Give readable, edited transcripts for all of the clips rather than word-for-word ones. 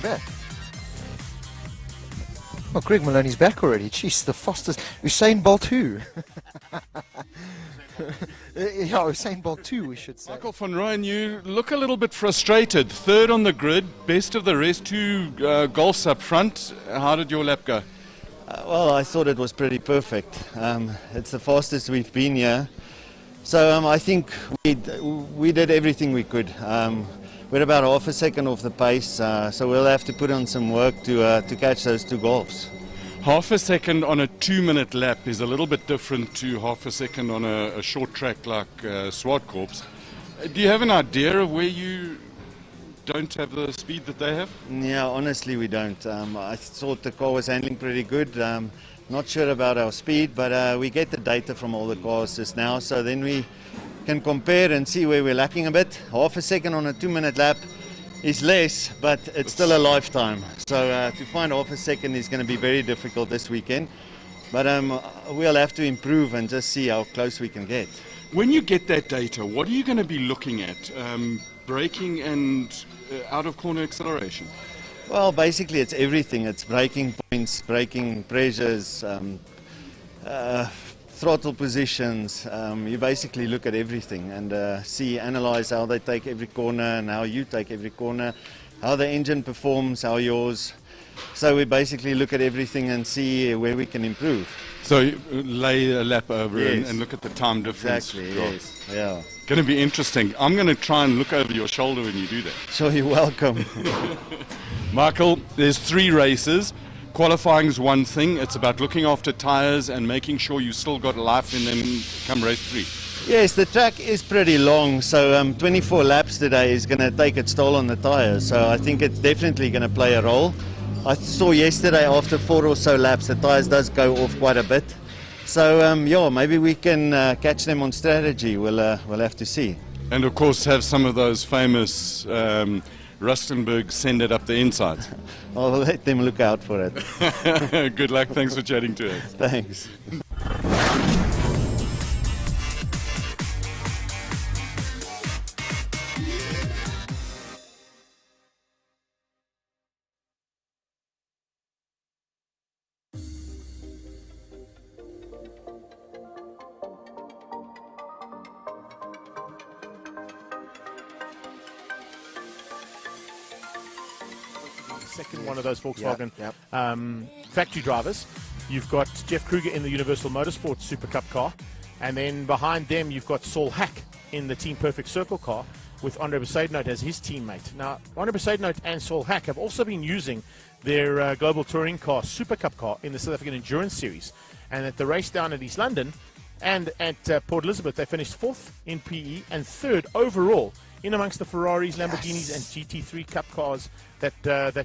back. Oh, Greg Maloney's back already. Jeez, the fastest. Usain Bolt who? Yeah, Usain Bolt 2, we should say. Michael van Rooyen, you look a little bit frustrated. Third on the grid, best of the rest, 2 golfs up front. How did your lap go? Well, I thought it was pretty perfect. It's the fastest we've been here. So I think we did everything we could. We're about half a second off the pace, so we'll have to put on some work to catch those 2 golfs. Half a second on a 2-minute lap is a little bit different to half a second on a short track like SupaCup. Do you have an idea of where you don't have the speed that they have? Yeah, honestly we don't. I thought the car was handling pretty good. Not sure about our speed, but we get the data from all the cars just now, so then we can compare and see where we're lacking a bit. Half a second on a 2-minute lap is less, but it's still a lifetime. So to find half a second is going to be very difficult this weekend. But we'll have to improve and just see how close we can get. When you get that data, what are you going to be looking at? Braking and out of corner acceleration? Well, basically it's everything. It's braking points, braking pressures, throttle positions. You basically look at everything and analyze how they take every corner and how you take every corner, how the engine performs, how yours. So we basically look at everything and see where we can improve. So you lay a lap over Yes. and look at the time difference. Exactly, yes. Yeah. Going to be interesting. I'm going to try and look over your shoulder when you do that. So you're welcome. Michael, there's 3 races. Qualifying is one thing. It's about looking after tires and making sure you still got life in them come race 3. Yes, the track is pretty long, so 24 laps today is going to take its toll on the tires. So I think it's definitely going to play a role. I saw yesterday after 4 or so laps the tires does go off quite a bit. So yeah, maybe we can catch them on strategy. We'll have to see. And of course have some of those famous Rustenburg send it up the inside. I'll let them look out for it. Good luck. Thanks for chatting to us. Thanks. Second one of those Volkswagen factory drivers. You've got Jeff Kruger in the Universal Motorsport SupaCup car, and then behind them you've got Saul Hack in the Team Perfect Circle car with Andre Besaidnout as his teammate. Now, Andre Besaidnout and Saul Hack have also been using their Global Touring car SupaCup car in the South African Endurance Series, and at the race down at East London and at Port Elizabeth they finished 4th in PE and 3rd overall in amongst the Ferraris, Lamborghinis and GT3 Cup cars that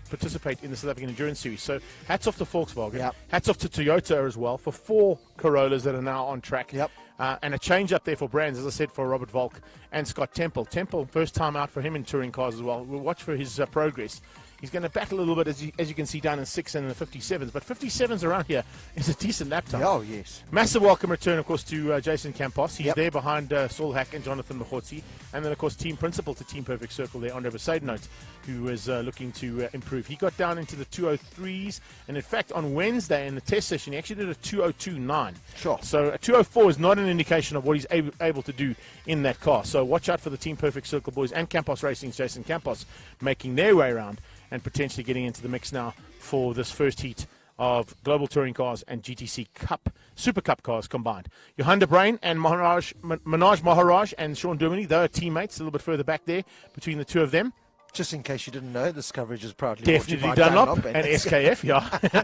participate in the South African Endurance Series. So hats off to Volkswagen, hats off to Toyota as well for 4 Corollas that are now on track. And a change up there for brands, as I said, for Robert Volk and Scott Temple. Temple, first time out for him in touring cars as well. We'll watch for his progress. He's going to battle a little bit, as you can see, down in 6 and in the 57s. But 57s around here is a decent lap time. Oh, yes. Massive welcome return, of course, to Jason Campos. He's there behind Saul Hack and Jonathan Mahotsi. And then, of course, team principal to Team Perfect Circle there, Andre Besaidnout, who is looking to improve. He got down into the 203s. And, in fact, on Wednesday in the test session, he actually did a 202.9. Sure. So a 204 is not an indication of what he's able to do in that car. So watch out for the Team Perfect Circle boys and Campos Racing's Jason Campos making their way around and potentially getting into the mix now for this first heat of Global Touring cars and GTC Cup, SupaCup cars combined. Johan de Bruin and Manoj Maharaj and Sean Duminy, they are teammates a little bit further back there between the two of them. Just in case you didn't know, this coverage is proudly Definitely Dunlop and SKF, yeah.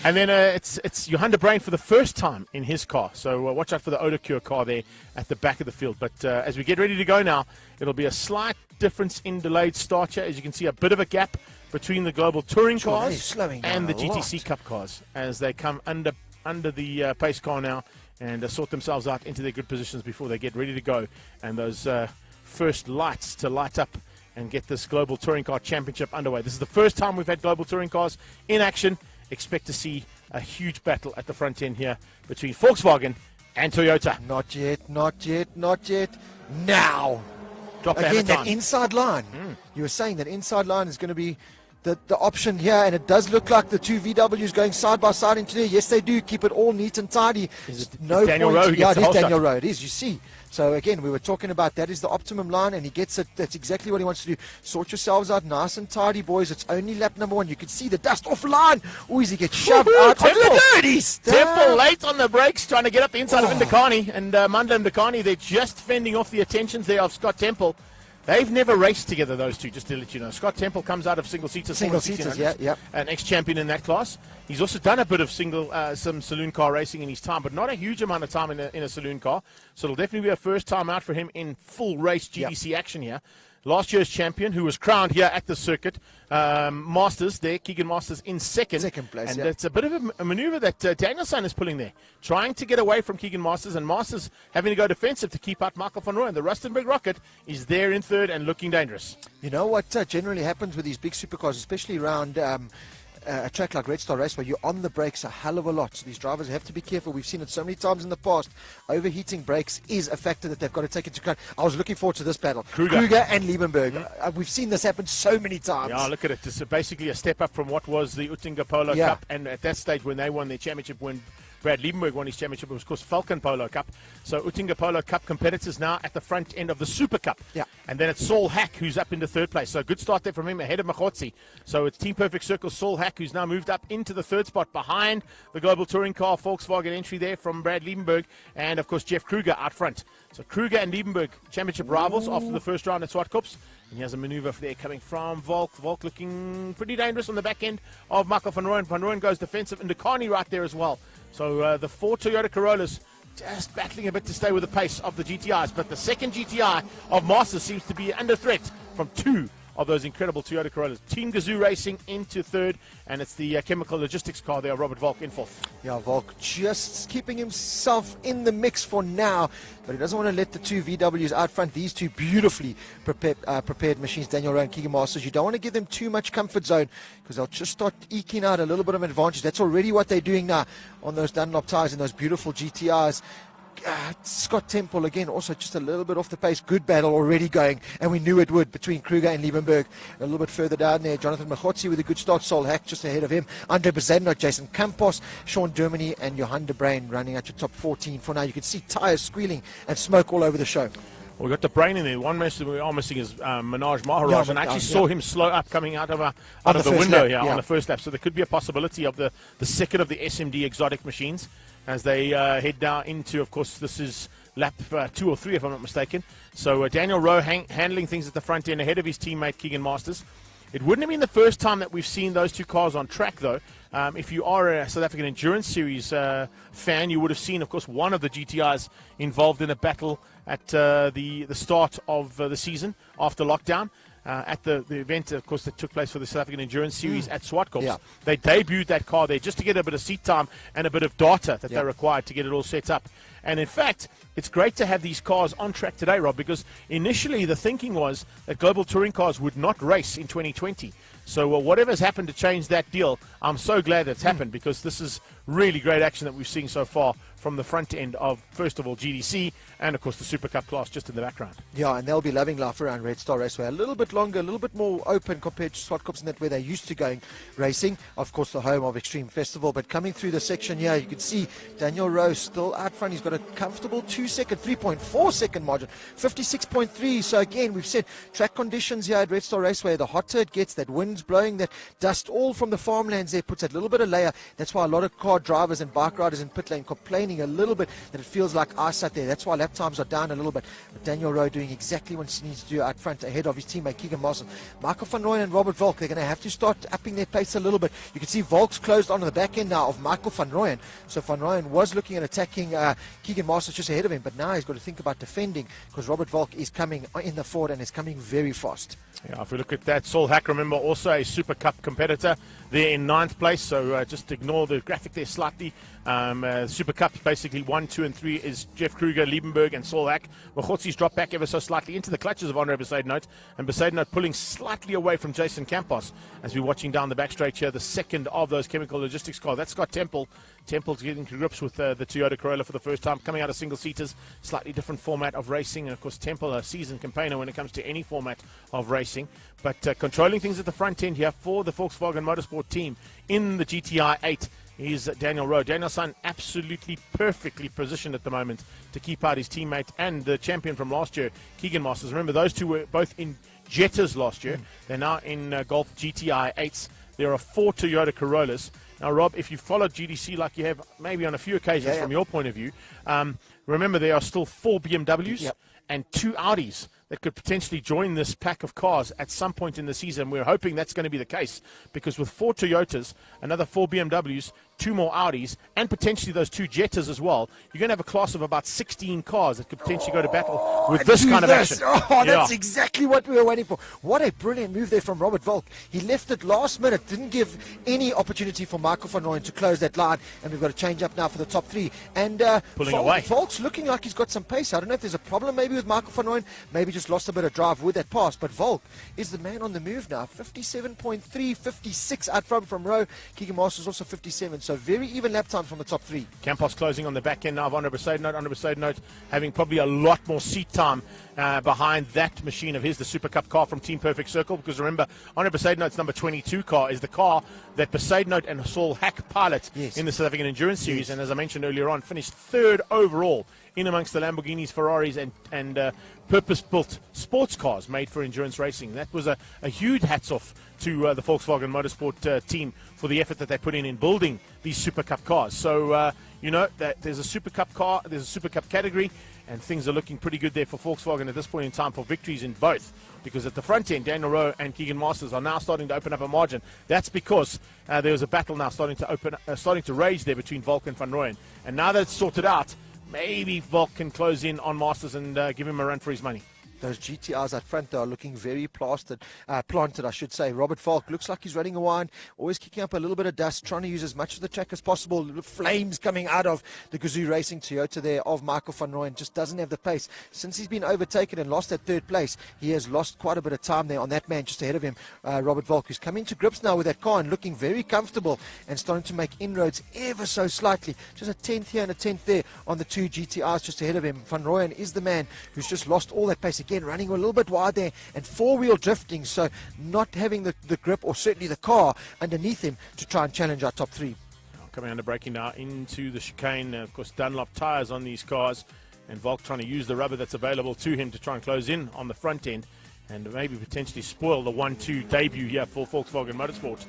And then it's Johan de Bruin for the first time in his car. So watch out for the Odacure car there at the back of the field. But as we get ready to go now, it'll be a slight difference in delayed start here. As you can see, a bit of a gap between the Global Touring cars and the GTC Cup cars as they come under the pace car now and sort themselves out into their good positions before they get ready to go. And those first lights to light up and get this Global Touring Car Championship underway. This is the first time we've had Global Touring cars in action. Expect to see a huge battle at the front end here between Volkswagen and Toyota. Not yet, not yet, not yet. Now! Drop again, that inside line. You were saying that inside line is going to be the option here, and it does look like the two VWs going side by side into there. Yes, they do keep it all neat and tidy. No Daniel Rowe. Yeah, it is Daniel Rowe. It is. You see. So again, we were talking about that is the optimum line, and he gets it. That's exactly what he wants to do. Sort yourselves out nice and tidy, boys. It's only lap number 1. You can see the dust off line. Oh, he gets shoved out onto the dirties. Temple late on the brakes, trying to get up the inside of Ndakani, and Mandla Ndakani. They're just fending off the attentions there of Scott Temple. They've never raced together, those two, just to let you know. Scott Temple comes out of single-seaters, yeah. An ex-champion in that class. He's also done a bit of some saloon car racing in his time, but not a huge amount of time in a saloon car. So it'll definitely be a first time out for him in full race GTC action here. Last year's champion, who was crowned here at the circuit, Masters there, Keegan Masters in second place. And it's a bit of a maneuver that Danielson is pulling there, trying to get away from Keegan Masters, and Masters having to go defensive to keep out Michael van Rooyen. The Rustenburg Rocket is there in third and looking dangerous. You know what generally happens with these big supercars, especially around a track like Red Star Raceway, you're on the brakes a hell of a lot. So these drivers have to be careful. We've seen it so many times in the past. Overheating brakes is a factor that they've got to take into account. I was looking forward to this battle. Kruger and Liebenberg. We've seen this happen so many times. Yeah, look at it. It's basically a step up from what was the Utinga Polo Cup. And at that stage, when they won their championship, when Brad Liebenberg won his championship, it was, of course, Falcon Polo Cup. So Utinga Polo Cup competitors now at the front end of the SupaCup. Yeah. And then it's Saul Hack who's up into third place. So a good start there from him ahead of Machotzi. So it's Team Perfect Circle, Saul Hack, who's now moved up into the third spot behind the Global Touring Car Volkswagen entry there from Brad Liebenberg. And, of course, Jeff Kruger out front. So Kruger and Liebenberg, championship rivals after the first round at SupaCups. And he has a maneuver there coming from Volk. Volk looking pretty dangerous on the back end of Michael van Rooyen. Van Rooyen goes defensive, and Ndakani right there as well. So the 4 Toyota Corollas just battling a bit to stay with the pace of the GTIs. But the second GTI of Masters seems to be under threat from 2 of those incredible Toyota Corollas. Team Gazoo Racing into third, and it's the chemical logistics car there, Robert Volk in fourth. Yeah, Volk just keeping himself in the mix for now, but he doesn't want to let the two VWs out front. These two beautifully prepared machines, Daniel Rowe and Keegan Masters. You don't want to give them too much comfort zone because they'll just start eking out a little bit of advantage. That's already what they're doing now on those Dunlop tires and those beautiful GTIs. Scott Temple again also just a little bit off the pace. Good battle already going, and we knew it would between Kruger and Liebenberg. A little bit further down there, Jonathan Machotzi with a good start. Saul Hack just ahead of him. Andre Bezadno, Jason Campos, Sean Germany, and Johan de Bruin running at your top 14 for now. You can see tires squealing and smoke all over the show. Well, we've got the brain in there. One message we are missing is Manoj Maharaj, and I actually saw him slow up coming out of the window on the first lap. So there could be a possibility of the second of the SMD exotic machines as they head down into, of course, this is lap 2 or 3 if I'm not mistaken. So Daniel Rowe handling things at the front end ahead of his teammate Keegan Masters. It wouldn't have been the first time that we've seen those two cars on track, though. If you are a South African Endurance Series fan, you would have seen, of course, one of the GTIs involved in a battle at the start of the season after lockdown. At the event, of course, that took place for the South African Endurance Series at SupaCup. Yeah. They debuted that car there just to get a bit of seat time and a bit of data that they required to get it all set up. And in fact, it's great to have these cars on track today, Rob, because initially the thinking was that Global Touring Cars would not race in 2020. So whatever's happened to change that deal, I'm so glad it's happened, because this is really great action that we've seen so far from the front end of, first of all, GDC and, of course, the SupaCup class just in the background. Yeah, and they'll be loving life around Red Star Raceway. A little bit longer, a little bit more open compared to SupaCups and that where they're used to going racing. Of course, the home of Extreme Festival. But coming through the section here, you can see Daniel Rowe still out front. He's got a comfortable 3.4 second margin, 56.3. So again, we've said track conditions here at Red Star Raceway, the hotter it gets, that wind's blowing, that dust all from the farmlands there puts that little bit of layer. That's why a lot of car drivers and bike riders in pit lane complaining a little bit that it feels like ice out there. That's why lap times are down a little bit. But Daniel Rowe doing exactly what he needs to do out front ahead of his teammate Keegan Masters. Michael van Rooyen and Robert Volk, they're going to have to start upping their pace a little bit. You can see Volk's closed on the back end now of Michael van Rooyen. So van Rooyen was looking at attacking Keegan Masters just ahead of him, but now he's got to think about defending because Robert Volk is coming in the forward and is coming very fast. Yeah, if we look at that, Saul Hack, remember, also a SupaCup competitor. there in 9th place, so just ignore the graphic there slightly. SupaCup basically 1, 2, and 3 is Jeff Kruger, Liebenberg, and Saul Hack. Mochotzi's dropped back ever so slightly into the clutches of Andre Besaidnout, and Besaidnout pulling slightly away from Jason Campos as we're watching down the back straight here, the second of those chemical logistics cars. That's Scott Temple. Temple's getting to grips with the Toyota Corolla for the first time, coming out of single-seaters, slightly different format of racing, and of course Temple, a seasoned campaigner when it comes to any format of racing, but controlling things at the front end here for the Volkswagen Motorsport team in the GTI 8 is Daniel Rowe. Daniel's son absolutely perfectly positioned at the moment to keep out his teammate and the champion from last year, Keegan Masters. Remember, those two were both in Jettas last year. They're now in Golf GTI 8s. There are 4 Toyota Corollas. Now, Rob, if you followed GDC like you have maybe on a few occasions from your point of view, remember there are still 4 BMWs and 2 Audis that could potentially join this pack of cars at some point in the season. We're hoping that's going to be the case, because with 4 Toyotas, another 4 BMWs, 2 more Audis, and potentially those 2 Jettas as well, you're going to have a class of about 16 cars that could potentially go to battle with this kind of action. That's exactly what we were waiting for. What a brilliant move there from Robert Volk. He left it last minute, didn't give any opportunity for Michael van Rooyen to close that line, and we've got a change up now for the top 3. And pulling away. Volk's looking like he's got some pace. I don't know if there's a problem maybe with Michael van Rooyen, maybe just lost a bit of drive with that pass, but Volk is the man on the move now. 57.3, 56 out front from Rowe. Keegan Masters also 57, so very even lap time from the top 3. Campos closing on the back end now of Andre Besaidnout. Andre Besaidnout having probably a lot more seat time behind that machine of his, the SupaCup car from Team Perfect Circle, because remember, Andre Besaidnout's number 22 car is the car that Besaidnout and Saul Hack pilot in the South African Endurance Series, and as I mentioned earlier on, finished 3rd overall in amongst the Lamborghinis, Ferraris, and purpose-built sports cars made for endurance racing. That was a huge hats off to the Volkswagen Motorsport team for the effort that they put in building these SupaCup cars. So, you know, that there's a SupaCup car, there's a SupaCup category, and things are looking pretty good there for Volkswagen at this point in time for victories in both. Because at the front end, Daniel Rowe and Keegan Masters are now starting to open up a margin. That's because there was a battle now starting to rage there between Volk and Van Rooyen. And now that it's sorted out, maybe Volk can close in on Masters and give him a run for his money. Those GTRs at front are looking very planted, I should say. Robert Volk looks like he's running a wine, always kicking up a little bit of dust, trying to use as much of the track as possible. Little flames coming out of the Gazoo Racing Toyota there of Michael van Rooyen. Just doesn't have the pace. Since he's been overtaken and lost that 3rd place, he has lost quite a bit of time there on that man just ahead of him, Robert Volk, who's coming to grips now with that car and looking very comfortable and starting to make inroads ever so slightly. Just a 10th here and a 10th there on the 2 GTRs just ahead of him. Van Rooyen is the man who's just lost all that pace. Again, running a little bit wide there and 4-wheel drifting, so not having the grip or certainly the car underneath him to try and challenge our top 3. Coming under braking now into the chicane. Of course, Dunlop tyres on these cars, and Volk trying to use the rubber that's available to him to try and close in on the front end and maybe potentially spoil the 1-2 debut here for Volkswagen Motorsport.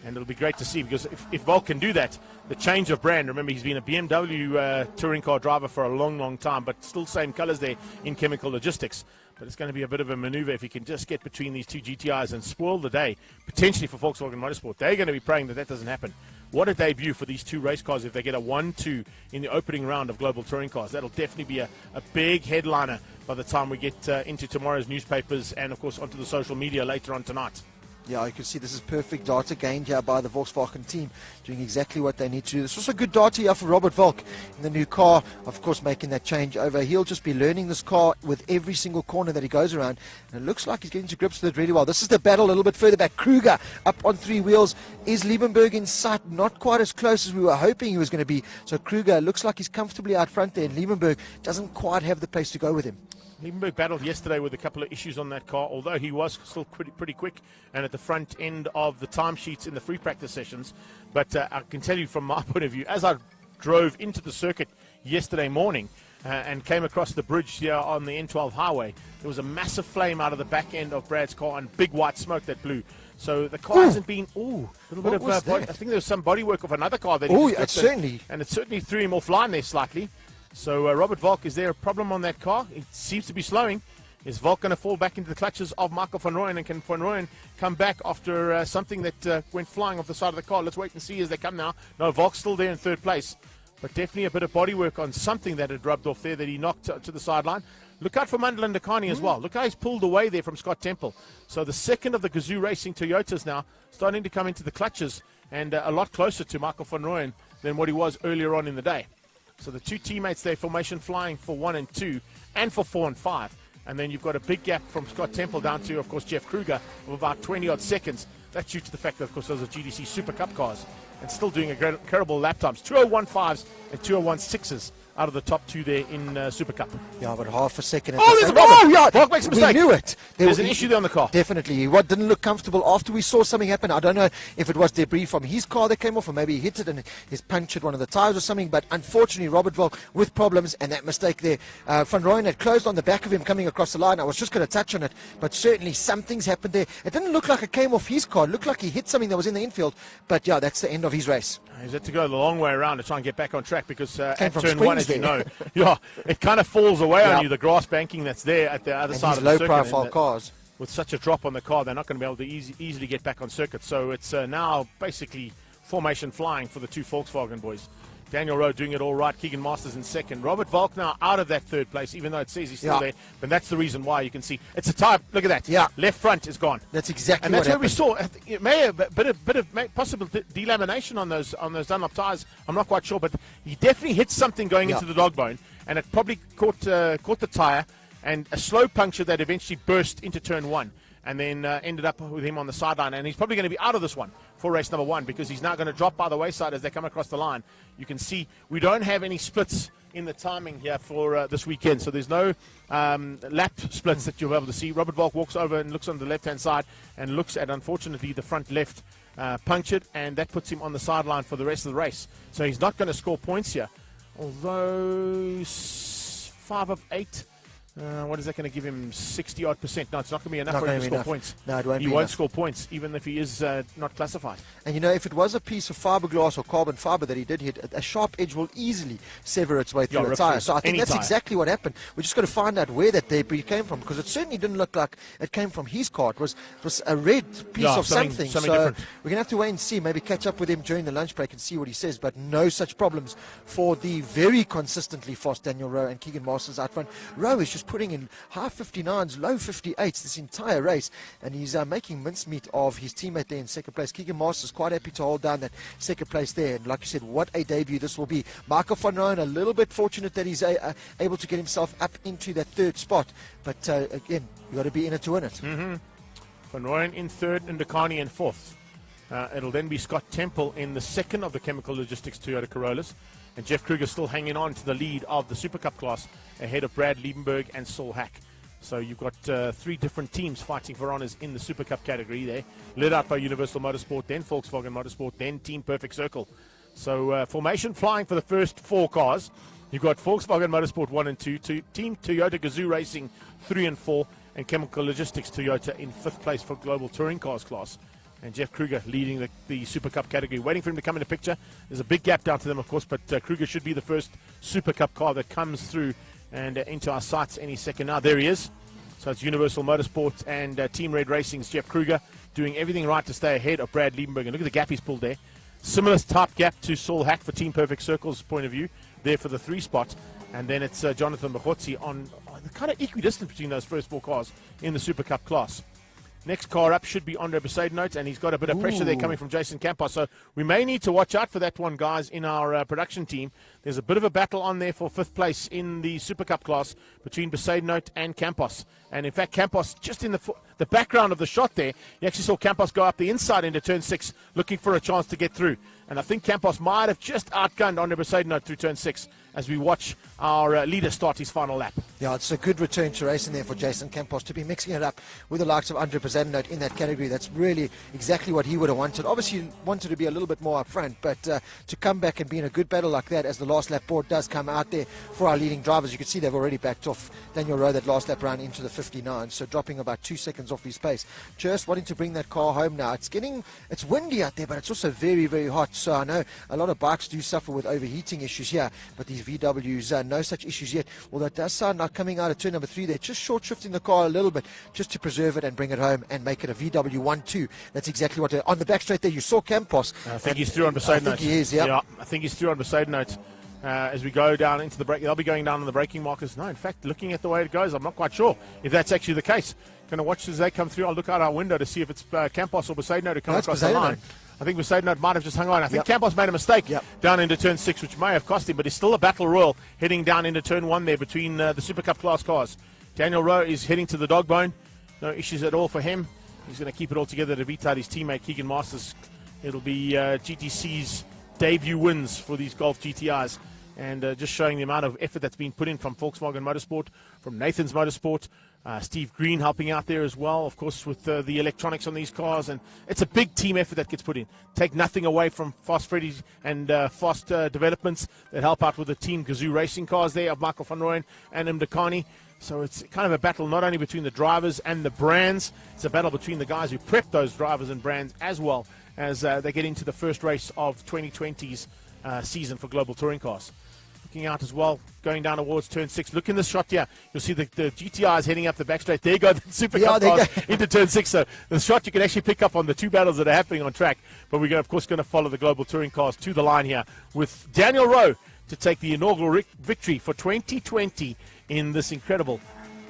And it'll be great to see, because if Volk can do that, the change of brand, remember he's been a BMW touring car driver for a long, long time, but still same colours there in chemical logistics. But it's going to be a bit of a maneuver if he can just get between these 2 GTIs and spoil the day, potentially for Volkswagen Motorsport. They're going to be praying that doesn't happen. What a debut for these 2 race cars if they get a 1-2 in the opening round of Global Touring Cars. That'll definitely be a big headliner by the time we get into tomorrow's newspapers and, of course, onto the social media later on tonight. Yeah, you can see this is perfect data gained here by the Volkswagen team, doing exactly what they need to do. This was a good data here for Robert Volk in the new car, of course, making that change over. He'll just be learning this car with every single corner that he goes around, and it looks like he's getting to grips with it really well. This is the battle a little bit further back. Kruger up on 3 wheels. Is Liebenberg in sight? Not quite as close as we were hoping he was going to be. So Kruger looks like he's comfortably out front there, and Liebenberg doesn't quite have the pace to go with him. Liebenberg battled yesterday with a couple of issues on that car, although he was still pretty quick and at the front end of the timesheets in the free practice sessions. But I can tell you from my point of view, as I drove into the circuit yesterday morning and came across the bridge here on the N12 highway, there was a massive flame out of the back end of Brad's car and big white smoke that blew. So the car hasn't been, a little bit of body, I think there was some bodywork of another car that it certainly. And it certainly threw him offline there slightly. So Robert Volk, is there a problem on that car? It seems to be slowing. Is Volk going to fall back into the clutches of Michael van Rooyen, and can van Rooyen come back after something that went flying off the side of the car? Let's wait and see as they come now. No, Volk's still there in 3rd place. but definitely a bit of bodywork on something that had rubbed off there that he knocked to the sideline. Look out for Mandela Ndakani as well. Look how he's pulled away there from Scott Temple. So the second of the Gazoo Racing Toyotas now starting to come into the clutches and a lot closer to Michael van Rooyen than what he was earlier on in the day. So the two teammates there, formation flying for 1 and 2 and for 4 and 5. And then you've got a big gap from Scott Temple down to, of course, Jeff Kruger of about 20-odd seconds. That's due to the fact that, of course, those are GTC SupaCup cars and still doing incredible lap times. 2:01.5s and 2:01.6s out of the top two there in SupaCup. Yeah, but half a second. Volk makes a mistake. We knew it. There's an issue there on the car. Definitely. He didn't look comfortable after we saw something happen. I don't know if it was debris from his car that came off, or maybe he hit it and he's punctured one of the tires or something. But unfortunately, Robert Volk with problems, and that mistake there. Van Rooyen had closed on the back of him coming across the line. I was just going to touch on it, but certainly something's happened there. It didn't look like it came off his car. It looked like he hit something that was in the infield. But yeah, that's the end of his race. He's had to go the long way around to try and get back on track because at turn Springs 1, as you know, yeah, it kind of falls away on you, the grass banking that's there at the other side of the circuit. Low-profile cars. With such a drop on the car, they're not going to be able to easily get back on circuit. So it's now basically formation flying for the two Volkswagen boys. Daniel Rowe doing it all right. Keegan Masters in second. Robert Volk now out of that third place, even though it says he's still there. But that's the reason why. You can see it's a tie. Look at that. Yeah. Left front is gone. That's exactly and that's what where we saw. It may have a bit of possible delamination on those Dunlop tires. I'm not quite sure, but he definitely hit something going into the dog bone, and it probably caught the tire, and a slow puncture that eventually burst into turn 1. And then ended up with him on the sideline. And he's probably going to be out of this one for race number 1 because he's now going to drop by the wayside as they come across the line. You can see we don't have any splits in the timing here for this weekend. So there's no lap splits that you'll be able to see. Robert Volk walks over and looks on the left-hand side and looks at, unfortunately, the front left punctured. And that puts him on the sideline for the rest of the race. So he's not going to score points here. Although 5 of 8. What is that going to give him? 60-odd%. No, it's not going to be enough for him to score points. No, it won't he be won't enough. score points, even if he is not classified. And you know, if it was a piece of fiberglass or carbon fiber that he did hit, a sharp edge will easily sever its way through a tire. So I think that's exactly what happened. We're just going to find out where that debris came from, because it certainly didn't look like it came from his car. It was a red piece of something. So different. We're going to have to wait and see, maybe catch up with him during the lunch break and see what he says. But no such problems for the very consistently fast Daniel Rowe and Keegan Masters out front. Rowe is just putting in high 59s, low 58s this entire race, and he's making mincemeat of his teammate there in second place. Keegan Masters quite happy to hold down that second place there, and like you said, what a debut this will be. Michael van Rooyen a little bit fortunate that he's able to get himself up into that third spot, but again, you've got to be in it to win it. Van Rooyen in third and Ndakani in fourth. It'll then be Scott Temple in the second of the Chemical Logistics Toyota Corollas, and Jeff Kruger still hanging on to the lead of the SupaCup class ahead of Brad Liebenberg and Saul Hack. So you've got 3 different teams fighting for honours in the SupaCup category there, led out by Universal Motorsport, then Volkswagen Motorsport, then Team Perfect Circle. So formation flying for the first 4 cars. You've got Volkswagen Motorsport 1 and 2, Team Toyota Gazoo Racing 3 and 4, and Chemical Logistics Toyota in 5th place for Global Touring Cars class. And Jeff Kruger leading the SupaCup category, waiting for him to come into picture. There's a big gap down to them, of course, but Kruger should be the first SupaCup car that comes through and into our sights any second now. There he is. So it's Universal Motorsport and Team Red Racing's Jeff Kruger doing everything right to stay ahead of Brad Liebenberg. And look at the gap he's pulled there. Similar type gap to Saul Hack for Team Perfect Circle's point of view, there for the 3 spot. And then it's Jonathan Mahotsi on the kind of equidistant between those first 4 cars in the SupaCup class. Next car up should be Andre Besaidnout, and he's got a bit of pressure there coming from Jason Campos. So we may need to watch out for that one, guys, in our production team. There's a bit of a battle on there for 5th place in the SupaCup class between Besaidnout and Campos. And in fact, Campos, just in the background of the shot there, you actually saw Campos go up the inside into turn 6, looking for a chance to get through. And I think Campos might have just outgunned Andre Besaidnout through turn 6 as we watch our leader start his final lap. Yeah, it's a good return to racing there for Jason Campos to be mixing it up with the likes of Andre Besaidnout in that category. That's really exactly what he would have wanted. Obviously, he wanted to be a little bit more up front, but to come back and be in a good battle like that as the last lap board does come out there for our leading drivers. You can see they've already backed off Daniel Rowe that last lap round into the 59, so dropping about 2 seconds off his pace. Just wanting to bring that car home now. It's windy out there, but it's also very, very hot. So I know a lot of bikes do suffer with overheating issues here, but these VWs, no such issues yet. Although it does sound like coming out of turn number 3, they're just short shifting the car a little bit just to preserve it and bring it home and make it a VW 1-2. That's exactly what on the back straight there you saw Campos. I think he's through on Besaidnout. I think he is, yeah. I think he's through on Besaidnout. as we go down into the break. They'll be going down on the braking markers. No, in fact, looking at the way it goes, I'm not quite sure if that's actually the case. Going to watch as they come through. I'll look out our window to see if it's Campos or Besaidno to come across the line. I think Besaidno might have just hung on. I think Campos made a mistake down into turn 6, which may have cost him, but it's still a battle royal heading down into turn 1 there between the Super Cup class cars. Daniel Rowe is heading to the dog bone. No issues at all for him. He's going to keep it all together to beat out his teammate Keegan Masters. It'll be GTC's debut wins for these Golf GTIs. And just showing the amount of effort that's been put in from Volkswagen Motorsport, from Nathan's Motorsport, Steve Green helping out there as well, of course, with the electronics on these cars. And it's a big team effort that gets put in. Take nothing away from Fast Freddy's and Fast Developments that help out with the Team Gazoo racing cars there of Michael van Rooyen and Mdekani. So it's kind of a battle not only between the drivers and the brands, it's a battle between the guys who prep those drivers and brands as well as they get into the first race of 2020's season for Global Touring Cars. Looking out as well, going down towards turn 6. Look in this shot here. You'll see the GTIs heading up the back straight. There you go, the Super Cup cars into turn 6. So the shot you can actually pick up on the two battles that are happening on track. But we're, of course, going to follow the Global Touring Cars to the line here with Daniel Rowe to take the inaugural victory for 2020 in this incredible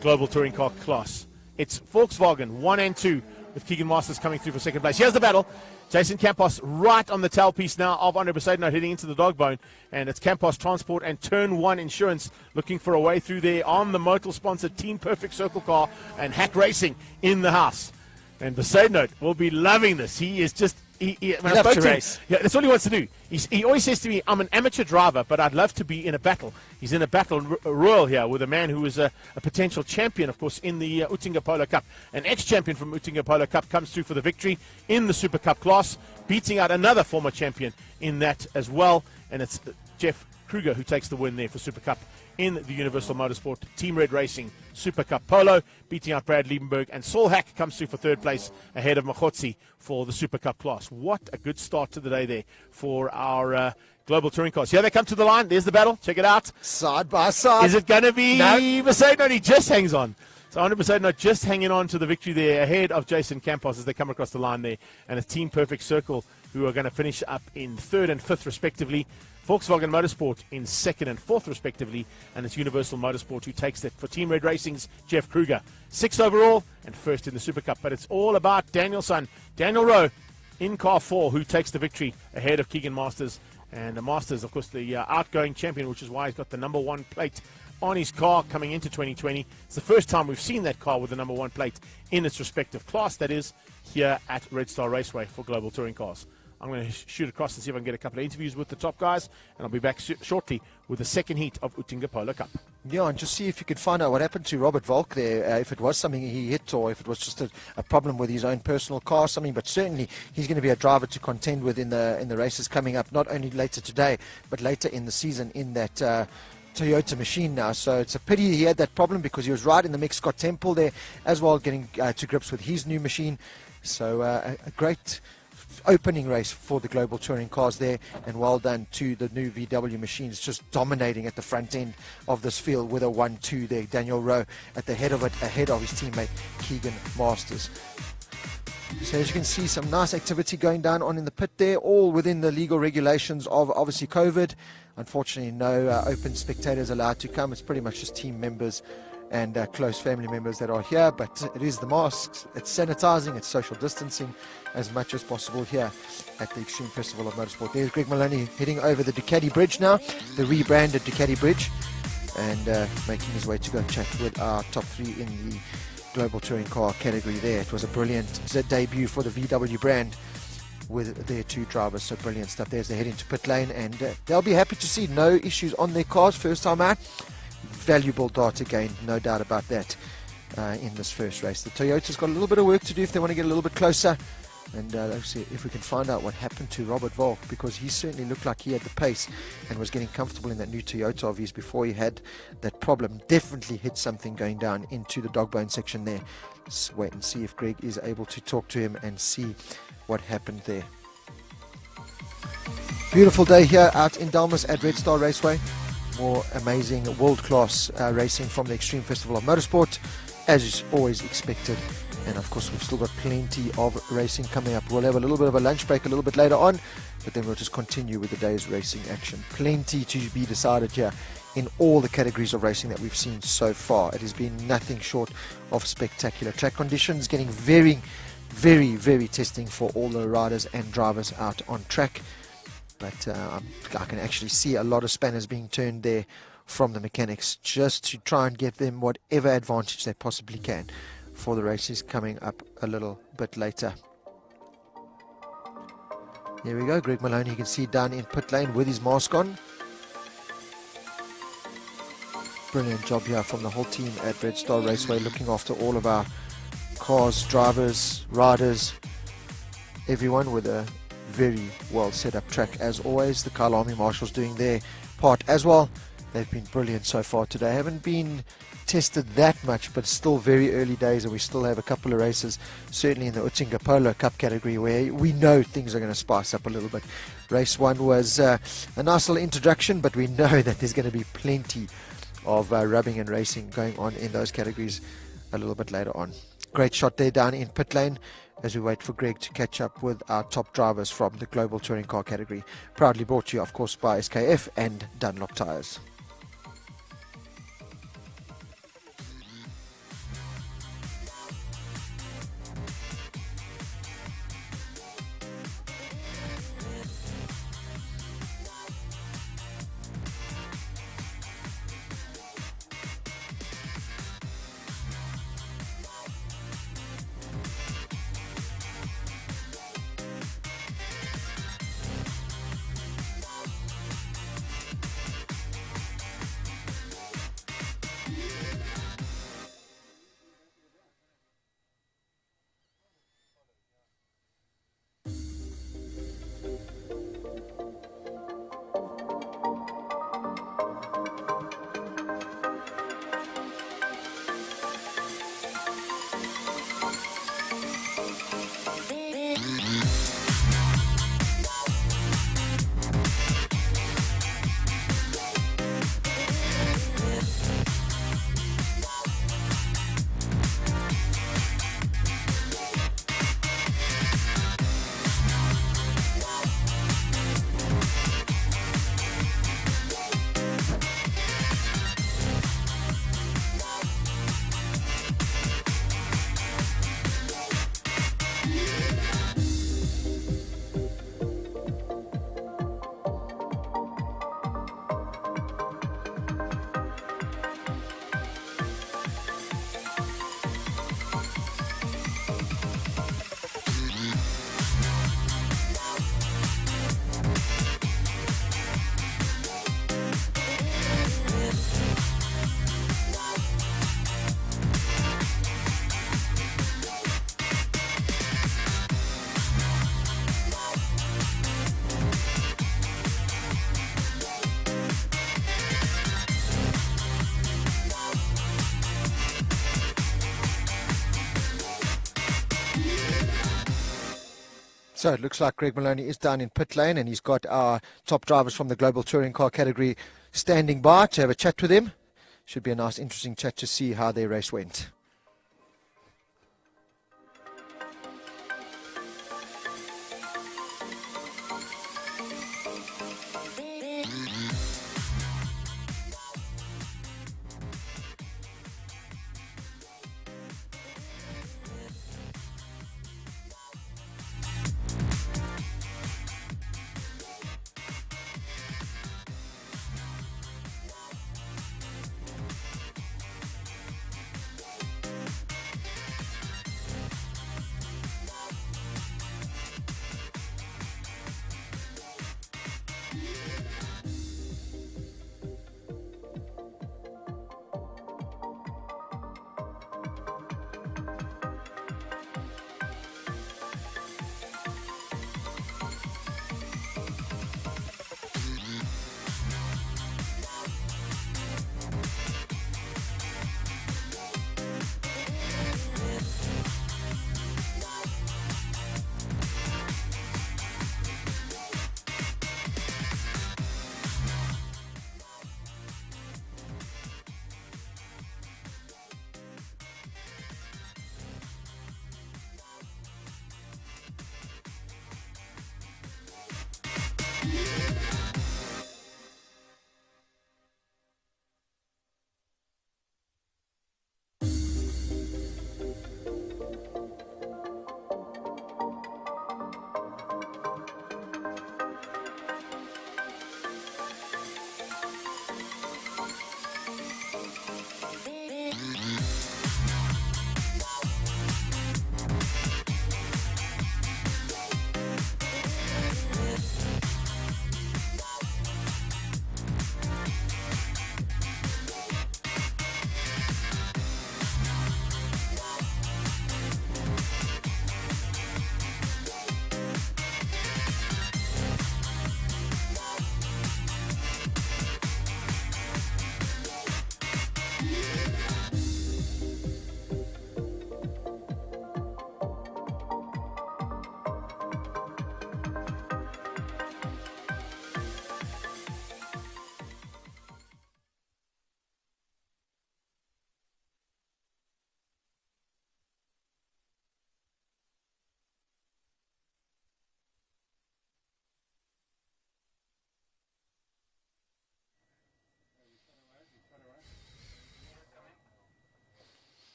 Global Touring Car class. It's Volkswagen 1 and 2 with Keegan Masters coming through for second place. Here's the battle. Jason Campos right on the tailpiece now of Andre Besaidno heading into the dog bone. And it's Campos Transport and Turn 1 Insurance looking for a way through there on the Motul-sponsored Team Perfect Circle car and Hack Racing in the house. And Besaidno will be loving this. He is just... He loves to race. Yeah, that's all he wants to do. He always says to me, I'm an amateur driver, but I'd love to be in a battle. He's in a battle royal here with a man who is a potential champion, of course, in the Utinga Polo Cup. An ex-champion from Utinga Polo Cup comes through for the victory in the Super Cup class, beating out another former champion in that as well. And it's Jeff Kruger who takes the win there for Super Cup in the Universal Motorsport Team Red Racing Super Cup Polo, beating out Brad Liebenberg. And Saul Hack comes through for third place ahead of Machotsi for the Super Cup class. What a good start to the day there for our Global Touring Cars. Here they come to the line. There's the battle. Check it out. Side by side. Is it going to be Besaidno? He just hangs on. So 100% not just hanging on to the victory there ahead of Jason Campos as they come across the line there. And it's Team Perfect Circle who are going to finish up in 3rd and 5th respectively. Volkswagen Motorsport in 2nd and 4th respectively, and it's Universal Motorsport who takes it for Team Red Racing's Jeff Kruger. 6th overall and 1st in the Super Cup. But it's all about Daniel's son, Daniel Rowe, in car 4, who takes the victory ahead of Keegan Masters. And the Masters, of course, the outgoing champion, which is why he's got the number 1 plate on his car coming into 2020. It's the first time we've seen that car with the number 1 plate in its respective class, that is, here at Red Star Raceway for Global Touring Cars. I'm going to shoot across and see if I can get a couple of interviews with the top guys, and I'll be back shortly with the second heat of Utinga Polo Cup. Yeah, and just see if you could find out what happened to Robert Volk there, if it was something he hit or if it was just a problem with his own personal car or something. But certainly he's going to be a driver to contend with in the races coming up, not only later today, but later in the season in that Toyota machine now. So it's a pity he had that problem because he was right in the mix. Scott Temple there as well, getting to grips with his new machine. So a great opening race for the Global Touring Cars there, and well done to the new VW machines, just dominating at the front end of this field with a 1-2 there. Daniel Rowe at the head of it, ahead of his teammate Keegan Masters. So as you can see, some nice activity going down on in the pit there, all within the legal regulations of obviously COVID. Unfortunately, no open spectators allowed to come. It's pretty much just team members and close family members that are here, but it is the masks, it's sanitizing, it's social distancing as much as possible here at the Extreme Festival of Motorsport. There's Greg Maloney heading over the Ducati Bridge now, the rebranded Ducati Bridge, and making his way to go and chat with our top 3 in the Global Touring Car category there. It was a brilliant debut for the VW brand with their 2 drivers, so brilliant stuff. There's the head into pit lane, and they'll be happy to see no issues on their cars first time out. Valuable data gain, no doubt about that, in this first race. The Toyota's got a little bit of work to do if they want to get a little bit closer, and let's see if we can find out what happened to Robert Volk, because he certainly looked like he had the pace and was getting comfortable in that new Toyota of his before he had that problem. Definitely hit something going down into the dog bone section there. Let's wait and see if Greg is able to talk to him and see what happened there. Beautiful day here out in Dalmas at Red Star Raceway. More amazing world-class racing from the Extreme Festival of Motorsport, as is always expected. And of course we've still got plenty of racing coming up. We'll have a little bit of a lunch break a little bit later on, but then we'll just continue with the day's racing action. Plenty to be decided here in all the categories of racing that we've seen so far. It has been nothing short of spectacular. Track conditions getting very, very, very testing for all the riders and drivers out on track. But I can actually see a lot of spanners being turned there from the mechanics just to try and get them whatever advantage they possibly can for the races coming up a little bit later. Here we go, Greg Maloney, you can see down in pit lane with his mask on. Brilliant job here from the whole team at Red Star Raceway, looking after all of our cars, drivers, riders, everyone with a very well set up track as always. The Kyle Army Marshals doing their part as well. They've been brilliant so far today. Haven't been tested that much, but still very early days, and we still have a couple of races, certainly in the Utsinga Polo Cup category, where we know things are going to spice up a little bit. Race 1 was a nice little introduction, but we know that there's going to be plenty of rubbing and racing going on in those categories a little bit later on. Great shot there down in pit lane as we wait for Greg to catch up with our top drivers from the Global Touring Car category. Proudly brought to you, of course, by SKF and Dunlop Tyres. So it looks like Greg Maloney is down in pit lane, and he's got our top drivers from the Global Touring Car category standing by to have a chat with him. Should be a nice, interesting chat to see how their race went.